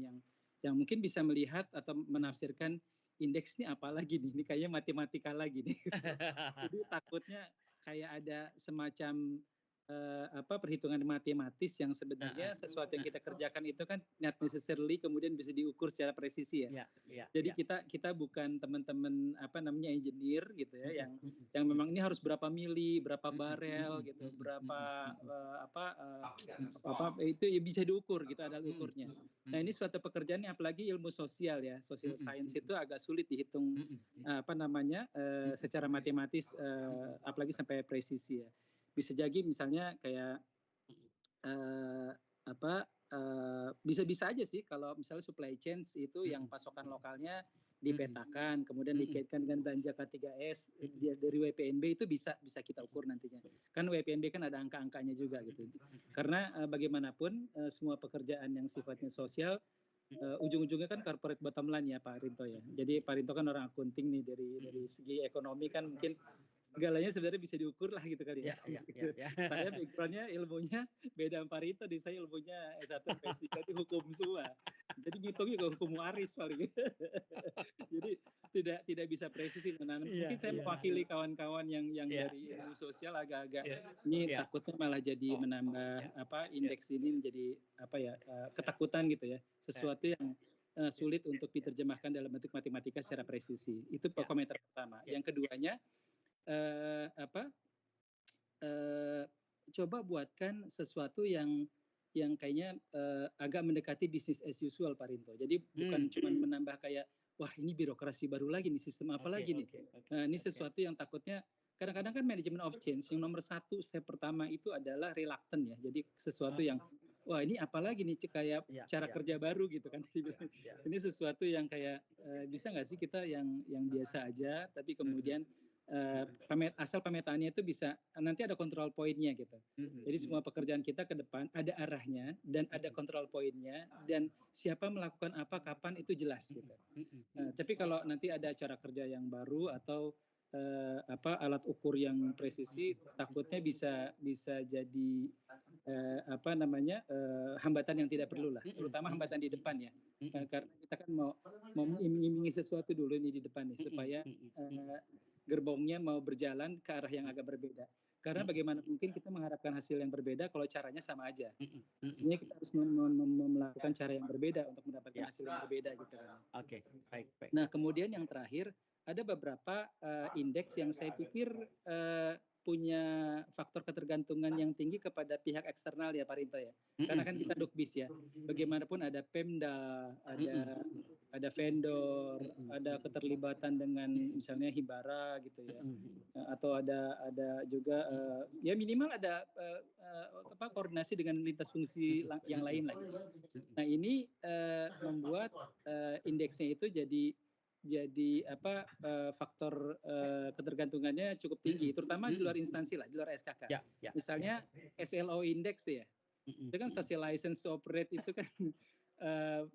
yang mungkin bisa melihat atau menafsirkan indeks ini apa lagi nih? Ini kayaknya matematika lagi nih. Jadi takutnya kayak ada semacam perhitungan matematis yang sebenarnya sesuatu yang kita kerjakan itu kan not necessarily kemudian bisa diukur secara presisi ya. Jadi kita bukan teman-teman engineer gitu ya yang memang ini harus berapa mili, berapa barel gitu, berapa itu ya bisa diukur gitu, ada ukurnya. Nah, ini suatu pekerjaan yang apalagi ilmu sosial ya, social science itu agak sulit dihitung secara matematis apalagi sampai presisi ya. Bisa jadi misalnya kayak bisa-bisa aja sih kalau misalnya supply chain itu yang pasokan lokalnya dipetakan, kemudian dikaitkan dengan belanja K3S dari WPNB itu bisa kita ukur nantinya. Kan WPNB kan ada angka-angkanya juga gitu. Karena bagaimanapun semua pekerjaan yang sifatnya sosial ujung-ujungnya kan corporate bottom line ya Pak Rinto ya. Jadi Pak Rinto kan orang akunting nih dari segi ekonomi kan mungkin segalanya sebenarnya bisa diukur lah gitu kali ya. Ya. Saya backgroundnya ilmunya beda sama Parito, di saya ilmunya S1 S3 itu hukum semua. Jadi ngitungnya juga hukum waris paling. Jadi tidak bisa presisi. Nah, mungkin saya mewakili kawan-kawan yang dari ilmu sosial agak-agak ini takutnya malah jadi menambah indeks ini menjadi ketakutan gitu ya. Sesuatu yang sulit untuk diterjemahkan dalam bentuk matematika secara presisi. Itu komentar pertama. Yang keduanya coba buatkan sesuatu yang kayaknya agak mendekati bisnis as usual, Pak Rinto. Jadi bukan cuma menambah kayak wah ini birokrasi baru lagi nih, sistem apa lagi nih. Ini sesuatu yang takutnya kadang-kadang kan management of change yang nomor satu step pertama itu adalah reluctant ya. Jadi sesuatu yang wah ini apalagi nih kayak cara kerja baru gitu kan. Ini sesuatu yang kayak bisa nggak sih kita yang biasa aja tapi kemudian asal pemetaannya itu bisa nanti ada kontrol poinnya gitu. Jadi semua pekerjaan kita ke depan ada arahnya dan ada kontrol poinnya dan siapa melakukan apa kapan itu jelas gitu. Tapi kalau nanti ada cara kerja yang baru atau alat ukur yang presisi, takutnya bisa jadi hambatan yang tidak perlu lah, terutama hambatan di depan ya. Karena kita kan mau mengiming-imingi sesuatu dulu ini di depan nih supaya gerbongnya mau berjalan ke arah yang agak berbeda. Karena bagaimana mungkin kita mengharapkan hasil yang berbeda kalau caranya sama aja. Artinya kita harus melakukan cara yang berbeda untuk mendapatkan hasil yang berbeda gitu kan. Oke, baik. Nah, kemudian yang terakhir ada beberapa indeks yang saya pikir punya faktor ketergantungan yang tinggi kepada pihak eksternal ya Pak Rinto ya. Karena kan kita Dukbis ya. Bagaimanapun ada Pemda, ada vendor, ada keterlibatan dengan misalnya Hibara gitu ya. Atau ada juga ya minimal ada koordinasi dengan lintas fungsi yang lain lagi. Nah, ini membuat indeksnya itu jadi faktor ketergantungannya cukup tinggi, terutama di luar instansi lah, di luar SKK. Misalnya SLO index ya, itu kan social license to operate itu kan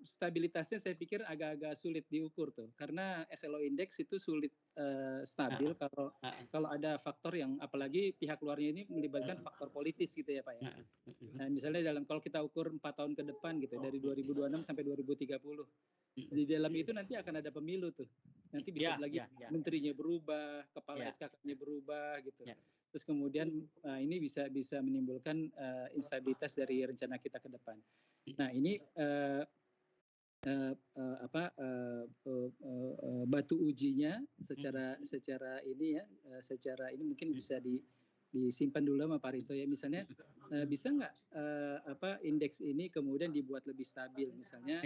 stabilitasnya saya pikir agak-agak sulit diukur tuh, karena SLO index itu sulit stabil kalau ada faktor yang apalagi pihak luarnya ini melibatkan faktor politis gitu ya Pak ya. Nah, misalnya kalau kita ukur 4 tahun ke depan gitu dari 2026 sampai 2030. Di dalam itu nanti akan ada pemilu tuh. Nanti bisa lagi menterinya berubah, kepala SKK-nya berubah gitu. Terus kemudian ini bisa menimbulkan instabilitas dari rencana kita ke depan. Nah, ini batu ujinya secara ini ya, secara ini mungkin bisa disimpan dulu sama Pak Rinto ya. Misalnya bisa nggak indeks ini kemudian dibuat lebih stabil, misalnya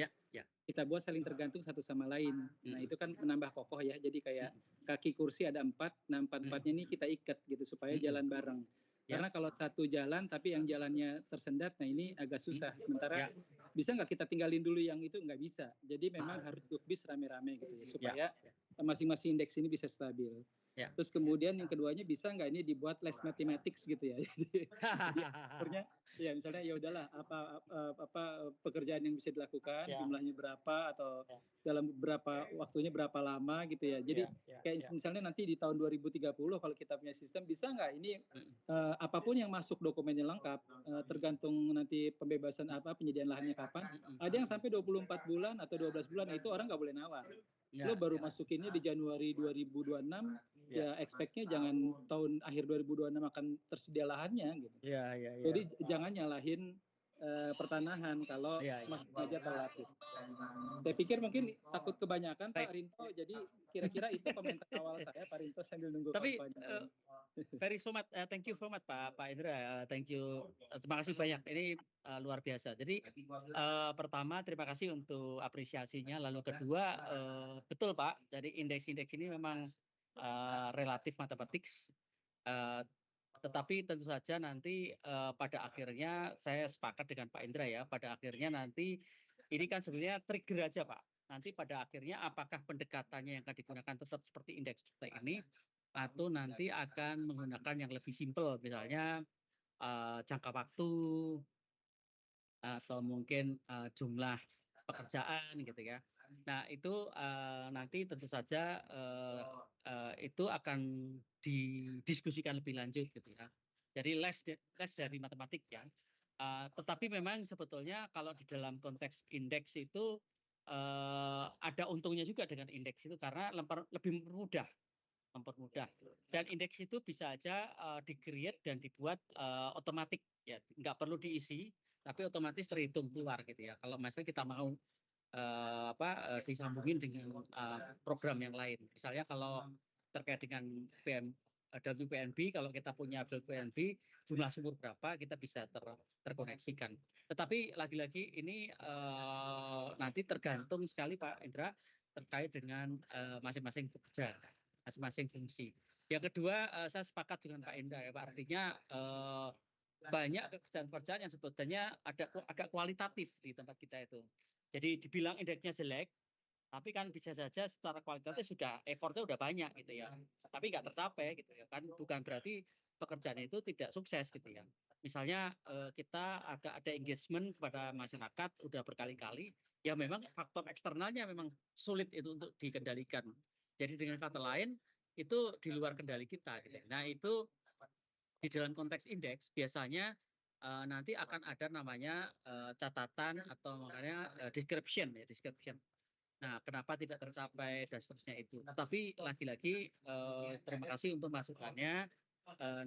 kita buat saling tergantung satu sama lain. Nah, itu kan menambah kokoh ya. Jadi kayak kaki kursi ada 4, nah 4-4-nya ini kita ikat gitu supaya jalan bareng. Karena kalau satu jalan tapi yang jalannya tersendat, nah ini agak susah. Sementara bisa nggak kita tinggalin dulu yang itu? Nggak bisa. Jadi memang harus Dukbis rame-rame gitu ya, supaya masing-masing indeks ini bisa stabil. Terus kemudian yang keduanya bisa nggak ini dibuat less mathematics gitu ya. Jadi akhirnya ya misalnya ya udahlah apa pekerjaan yang bisa dilakukan jumlahnya berapa atau dalam waktunya berapa lama gitu ya. Jadi kayak misalnya nanti di tahun 2030 kalau kita punya sistem bisa nggak ini apapun yang masuk dokumennya lengkap tergantung nanti pembebasan penyediaan lahannya kapan. Ada yang sampai 24 bulan atau 12 bulan, itu orang nggak boleh nawar. Lo baru masukinnya di Januari 2026, ya expect-nya jangan tahun akhir 2026 akan tersedia lahannya gitu. Jadi jangan nyalahin pertanahan kalau masuk aja telat. Saya pikir mungkin takut kebanyakan Pak Rinto, jadi kira-kira itu komentar awal saya Pak Rinto sambil nunggu. Tapi very so much, thank you so much Pak Indra, thank you, terima kasih banyak, ini luar biasa. Jadi pertama terima kasih untuk apresiasinya, lalu kedua betul Pak, jadi indeks-indeks ini memang relatif mathematics, tetapi tentu saja nanti pada akhirnya saya sepakat dengan Pak Indra ya, pada akhirnya nanti ini kan sebenarnya trigger aja Pak. Nanti pada akhirnya apakah pendekatannya yang akan digunakan tetap seperti indeks seperti ini atau nanti akan menggunakan yang lebih simpel, misalnya jangka waktu atau mungkin jumlah pekerjaan gitu ya. Nah, itu nanti tentu saja itu akan didiskusikan lebih lanjut gitu ya. Jadi les dari matematik ya. Tetapi memang sebetulnya kalau di dalam konteks indeks itu ada untungnya juga dengan indeks itu karena lebih mempermudah. Dan indeks itu bisa aja di-create dan dibuat otomatis ya, nggak perlu diisi, tapi otomatis terhitung keluar gitu ya. Kalau misalnya kita mau disambungin dengan program yang lain. Misalnya kalau terkait dengan WPNB, kalau kita punya WPNB, jumlah sumur berapa kita bisa terkoneksikan. Tetapi lagi-lagi ini nanti tergantung sekali Pak Indra terkait dengan masing-masing pekerja, masing-masing fungsi. Yang kedua, saya sepakat dengan Pak Indra ya Pak. Artinya banyak pekerjaan-pekerjaan yang sebetulnya agak kualitatif di tempat kita itu. Jadi dibilang indeksnya jelek, tapi kan bisa saja secara kualitatif sudah effortnya udah banyak gitu ya, tapi nggak tercapai gitu ya kan, bukan berarti pekerjaan itu tidak sukses gitu ya. Misalnya kita agak ada engagement kepada masyarakat udah berkali-kali, ya memang faktor eksternalnya memang sulit itu untuk dikendalikan. Jadi dengan kata lain itu di luar kendali kita gitu. Nah itu di dalam konteks indeks biasanya nanti akan ada namanya catatan atau makanya description ya, description. Nah, kenapa tidak tercapai dan seterusnya itu. Tapi lagi-lagi terima kasih untuk masukannya.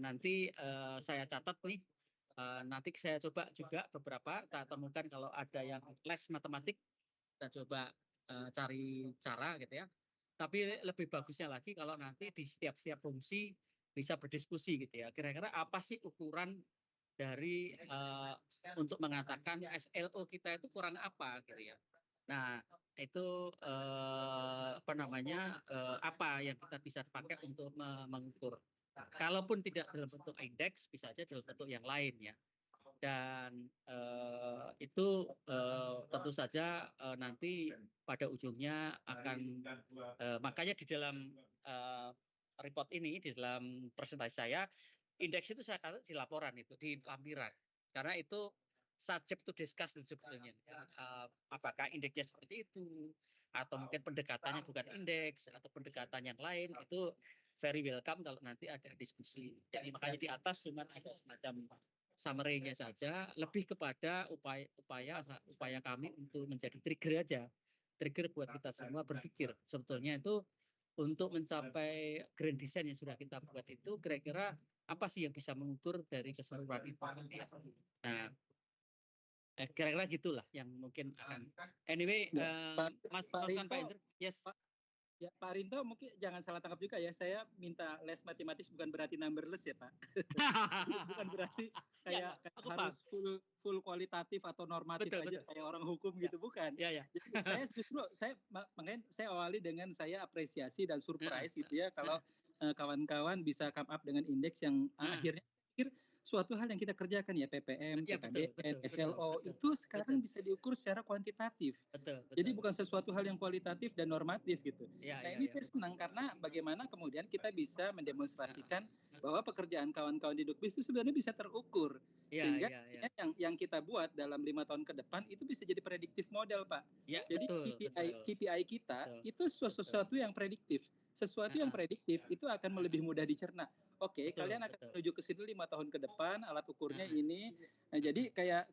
Nanti saya catat nih. Nanti saya coba juga beberapa kita temukan kalau ada yang les matematik, kita coba cari cara gitu ya. Tapi lebih bagusnya lagi kalau nanti di setiap fungsi bisa berdiskusi gitu ya. Kira-kira apa sih ukuran dari untuk mengatakan SLO kita itu kurang apa gitu ya. Nah, itu apa namanya apa yang kita bisa pakai untuk mengukur. Kalaupun tidak dalam bentuk indeks, bisa saja dalam bentuk yang lain ya. Dan itu tentu saja nanti pada ujungnya akan makanya di dalam report ini, di dalam presentasi saya, indeks itu saya katakan di laporan itu, di lampiran. Karena itu subject to discuss sebetulnya. Apakah indeksnya seperti itu, atau mungkin pendekatannya bukan indeks, atau pendekatan yang lain, itu very welcome kalau nanti ada diskusi. Jadi makanya di atas cuma ada semacam summary-nya saja, lebih kepada upaya kami untuk menjadi trigger aja. Trigger buat kita semua berpikir. Sebetulnya itu untuk mencapai grand design yang sudah kita buat itu kira-kira apa sih yang bisa mengukur dari keseluruhan itu. Nah, kira-kira gitulah yang mungkin akan. Anyway, Mas Pak Indra, yes. Ya, Pak Rinto mungkin jangan salah tangkap juga ya. Saya minta les matematis bukan berarti numberless ya, Pak. Bukan berarti kayak harus full kualitatif atau normatif aja kayak orang hukum gitu, bukan. Ya. Jadi saya makanya saya awali dengan saya apresiasi dan surprise gitu ya kalau kawan-kawan bisa come up dengan indeks yang akhirnya pikir suatu hal yang kita kerjakan ya PPM, PKDN, SLO itu sekarang bisa diukur secara kuantitatif. Jadi bukan sesuatu hal yang kualitatif dan normatif gitu. Nah ini saya senang karena bagaimana kemudian kita bisa mendemonstrasikan bahwa pekerjaan kawan-kawan di Dukbis itu sebenarnya bisa terukur. Sehingga yang kita buat dalam 5 tahun ke depan itu bisa jadi prediktif model, Pak. Jadi KPI kita itu sesuatu yang prediktif. Sesuatu yang prediktif itu akan lebih mudah dicerna. Oke, kalian akan menuju ke sini 5 tahun ke depan, alat ukurnya ini. Nah, jadi kayak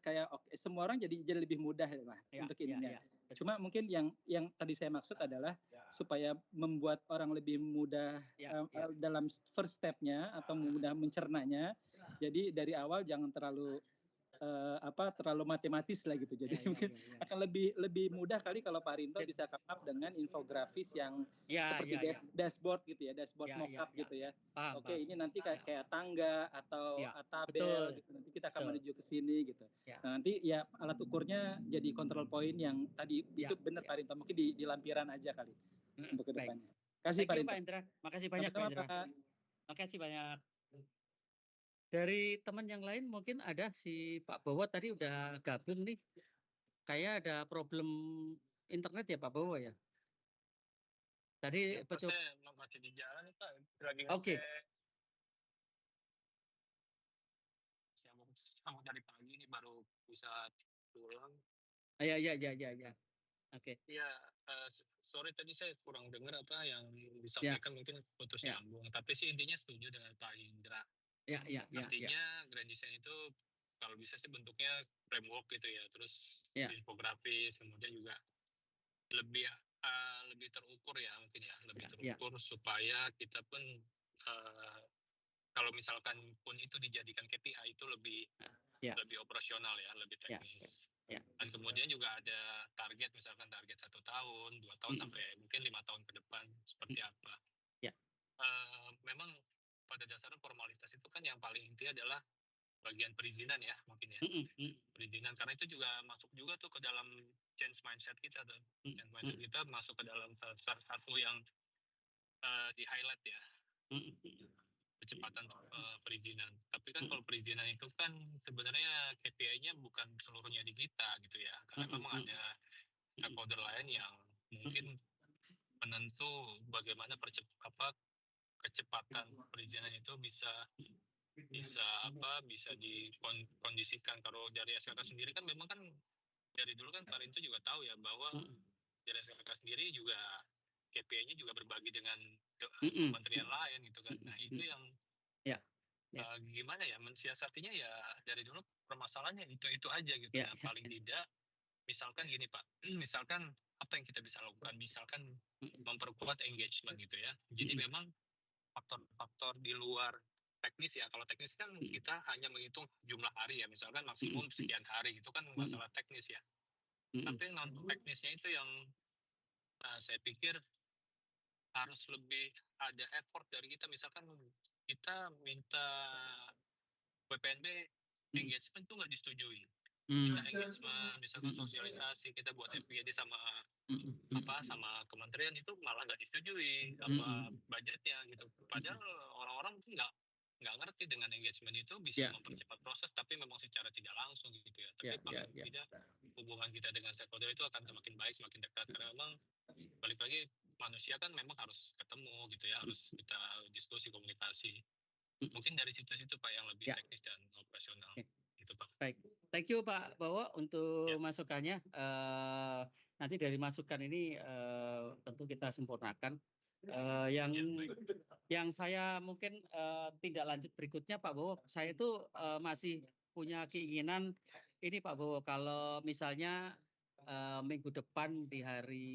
semua orang jadi lebih mudah lah untuk ininya. Cuma mungkin yang tadi saya maksud adalah supaya membuat orang lebih mudah dalam first step-nya atau mudah mencernanya. Jadi dari awal jangan terlalu matematis lah gitu. Jadi mungkin akan lebih mudah kali kalau Pak Rinto bisa come up dengan infografis yang seperti dashboard gitu ya, dashboard mockup gitu ya. Oke, ini nanti kayak tangga atau tabel gitu. Nanti kita akan menuju ke sini gitu. Nah, nanti ya alat ukurnya jadi control point yang tadi itu benar Pak Rinto, mungkin di lampiran aja kali untuk ke depannya. Kasih Pak Rinto. Makasih banyak Pak Indra. Makasih banyak. Dari teman yang lain mungkin ada si Pak Bowo tadi udah gabung nih. Kayak ada problem internet ya Pak Bowo ya. Tadi betul. Saya masih di jalan nih Pak. Lagi ngecek. Saya mau dari pagi ini baru bisa pulang. Ya. Oke. Iya, sorry tadi saya kurang dengar apa yang disampaikan, mungkin putus nyambung. Tapi sih intinya setuju dengan Pak Indra. Ya. Artinya grand design itu kalau bisa sih bentuknya framework gitu ya, terus Ya. infografis, kemudian juga lebih lebih terukur ya mungkin ya, lebih terukur supaya kita pun kalau misalkan pun itu dijadikan KPI itu lebih operasional ya, lebih teknis. Dan kemudian juga ada target, misalkan target 1 tahun, 2 tahun sampai mungkin 5 tahun ke depan seperti apa. Memang pada dasarnya formalitas itu kan yang paling inti adalah bagian perizinan ya mungkin ya. Perizinan, karena itu juga masuk juga tuh ke dalam change mindset kita tuh. Change mindset kita masuk ke dalam salah satu yang di highlight ya. Kecepatan perizinan. Tapi kan kalau perizinan itu kan sebenarnya KPI-nya bukan seluruhnya di kita gitu ya. Karena memang ada stakeholder lain yang mungkin penentu bagaimana kecepatan perizinan itu bisa dikondisikan. Kalau dari SKK sendiri kan memang kan dari dulu kan Pak Rinto juga tahu ya bahwa dari SKK sendiri juga KPI-nya juga berbagi dengan kementerian lain gitu kan. Nah itu yang gimana ya mensiasatinya ya dari dulu permasalahannya itu aja gitu. Nah paling tidak misalkan gini Pak, misalkan apa yang kita bisa lakukan, misalkan memperkuat engagement gitu ya. Jadi memang faktor-faktor di luar teknis ya. Kalau teknis kan kita hanya menghitung jumlah hari ya, misalkan maksimum sekian hari, itu kan masalah teknis ya. Tapi non teknisnya itu yang saya pikir harus lebih ada effort dari kita. Misalkan kita minta WPNB engagement itu nggak disetujui. Kita engagement, misalkan sosialisasi, kita buat FGD sama kementerian itu malah nggak disetujui budgetnya gitu. Padahal orang-orang mungkin nggak ngerti dengan engagement itu bisa mempercepat proses, tapi memang secara tidak langsung gitu ya. Tapi paling tidak hubungan kita dengan stakeholder itu akan semakin baik, semakin dekat, karena memang balik lagi manusia kan memang harus ketemu gitu ya, harus kita diskusi, komunikasi. Mungkin dari situ-situ Pak yang lebih teknis dan operasional. Gitu Pak. Baik, thank you Pak Bowo untuk masukannya. Nanti dari masukan ini tentu kita sempurnakan. Yang saya mungkin tindak lanjut berikutnya Pak Bowo, saya itu masih punya keinginan ini Pak Bowo, kalau misalnya minggu depan di hari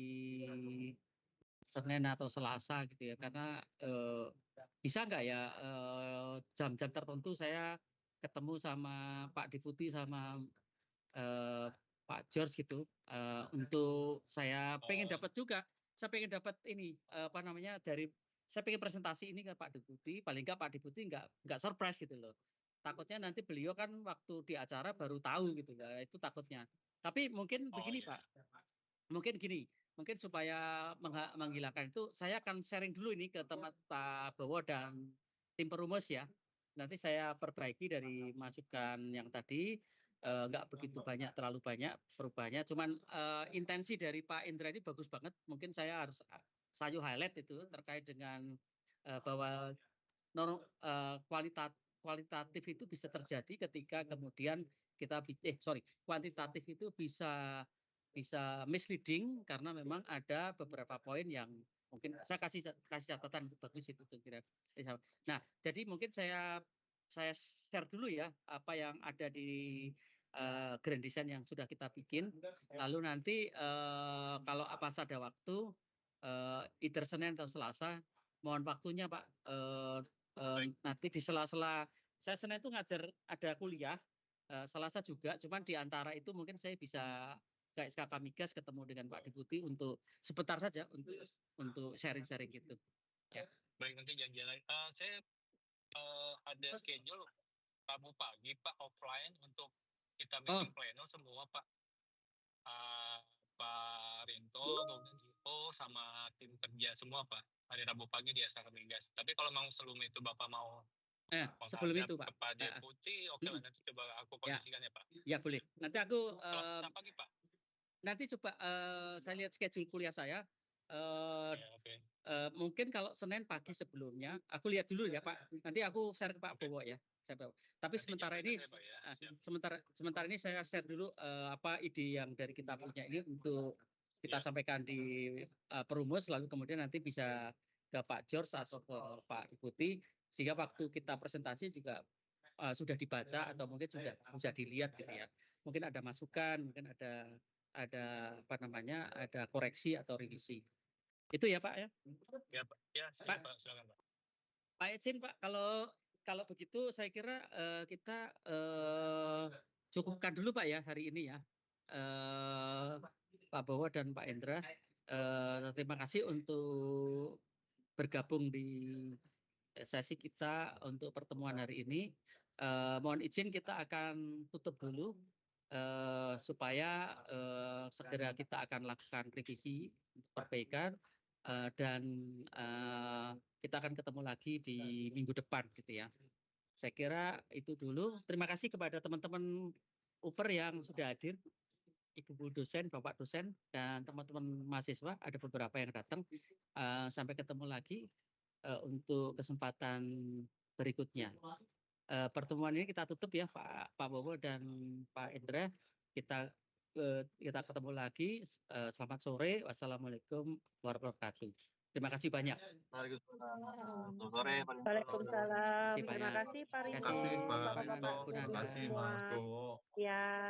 Senin atau Selasa gitu ya, karena bisa nggak ya jam-jam tertentu saya ketemu sama Pak Deputi sama Pak George gitu, untuk saya pengen dapat juga, saya pengen dapat ini saya pengen presentasi ini ke Pak Deputi, paling nggak Pak Deputi nggak surprise gitu loh. Takutnya nanti beliau kan waktu di acara baru tahu gitu ya, itu takutnya. Tapi mungkin begini Pak, mungkin supaya menghilangkan itu, saya akan sharing dulu ini ke teman Pak Bowo dan tim perumus ya. Nanti saya perbaiki dari masukan yang tadi, nggak begitu terlalu banyak perubahannya. Cuman intensi dari Pak Indra ini bagus banget. Mungkin saya highlight itu terkait dengan bahwa kualitatif itu bisa terjadi ketika kemudian kuantitatif itu bisa misleading karena memang ada beberapa poin yang mungkin saya kasih catatan bagus itu kira-kira. Nah, jadi mungkin saya share dulu ya apa yang ada di grand design yang sudah kita bikin. Lalu nanti kalau pas ada waktu, either Senin atau Selasa, mohon waktunya Pak. Nanti di sela-sela saya Senin itu ngajar ada kuliah, Selasa juga, cuman di antara itu mungkin saya bisa kayak SKK Migas ketemu dengan Pak Deputi untuk sebentar saja untuk sharing-sharing gitu. Ya. Baik, nanti janjian lagi. Saya ada schedule Rabu pagi Pak offline untuk kita meeting pleno semua Pak. Pak Rinto, kemudian IO sama tim kerja semua Pak. Hari Rabu pagi di SKK Migas. Tapi kalau mau sebelum itu Bapak mau sebelum itu Pak. Pak Deputi, oke lah nanti coba aku kondisikan ya Pak. Ya boleh. Nanti aku pagi Pak. Nanti coba saya lihat schedule kuliah saya. Mungkin kalau Senin pagi sebelumnya, aku lihat dulu ya Pak. Nanti aku share ke Pak Bowo ya. Tapi sementara ini, sementara ini saya share dulu apa ide yang dari kita punya ini untuk kita sampaikan di perumus, lalu kemudian nanti bisa ke Pak George atau ke Pak Ikuti, sehingga waktu kita presentasi juga sudah dibaca atau mungkin sudah bisa dilihat gitu ya. Mungkin ada masukan, mungkin ada apa namanya, ada koreksi atau revisi. Itu ya Pak ya. Ya Pak, ya silakan Pak, silakan Pak. Pak Ecin Pak, kalau begitu saya kira kita cukupkan dulu Pak ya hari ini ya. Pak Bowo dan Pak Endra, terima kasih untuk bergabung di sesi kita untuk pertemuan hari ini. Mohon izin kita akan tutup dulu supaya segera kita akan lakukan revisi perbaikan dan kita akan ketemu lagi di minggu depan gitu ya. Saya kira itu dulu. Terima kasih kepada teman-teman UPER yang sudah hadir, Ibu dosen, Bapak dosen, dan teman-teman mahasiswa. Ada beberapa yang datang. Sampai ketemu lagi untuk kesempatan berikutnya. Pertemuan ini kita tutup ya Pak Bowo dan Pak Indra. Kita ketemu lagi. Selamat sore. Wassalamualaikum warahmatullahi wabarakatuh. Terima kasih banyak. Waalaikumsalam. Terima kasih Pak Rinto. Terima kasih, Pak Bapak-bapak Rinto. semua. Ya.